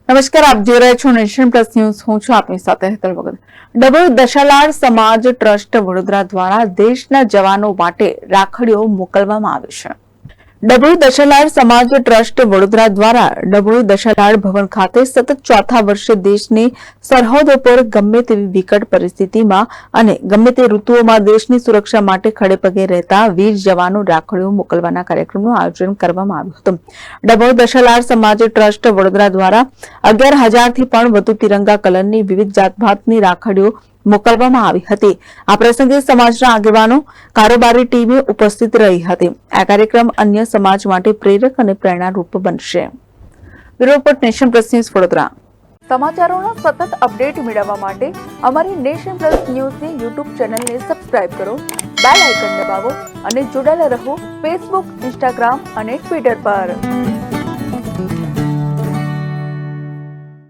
નમસ્કાર, આપ જોઈ રહ્યા છો નેશન પ્લસ ન્યૂઝ. હું છું આપની સાથે હેતલ ભગત. ડભોઈ દશાલાડ સમાજ ટ્રસ્ટ વડોદરા દ્વારા દેશના જવાનો માટે રાખડીઓ મોકલવામાં આવી છે. ડભોઈ દશાલાડ સમાજ ટ્રસ્ટ વડોદરા દ્વારા ડભોઈ દશાલાડ ભવન ખાતે સતત ચોથા વર્ષે દેશની સરહદો પર ગમે તેવી વિકટ પરિસ્થિતિમાં અને ગમે તે ઋતુઓમાં દેશની સુરક્ષા માટે ખડેપગે રહેતા વીર જવાનો રાખડીઓ મોકલવાના કાર્યક્રમનું આયોજન કરવામાં આવ્યું હતું. ડભોઈ દશાલાડ સમાજ ટ્રસ્ટ વડોદરા દ્વારા 11,000 થી પણ વધુ તિરંગા કલરની વિવિધ જાતભાતની રાખડીઓ મોકલવામાં આવી હતી. આ પ્રસંગે સમાજના આગેવાનો, કારોબારી ટીમે ઉપસ્થિત રહી હતી. આ કાર્યક્રમ અન્ય સમાજ માટે પ્રેરક અને પ્રેરણારૂપ બનશે. Bureau report, nation plus news, Vadodara. સમાચારોના સતત અપડેટ મેળવવા માટે અમારી નેશન પ્લસ ન્યૂઝની યુટ્યુબ ચેનલને સબસ્ક્રાઇબ કરો, બેલ આઇકન દબાવો અને જોડાયેલા રહો ફેસબુક, ઇન્સ્ટાગ્રામ અને ટ્વિટર પર.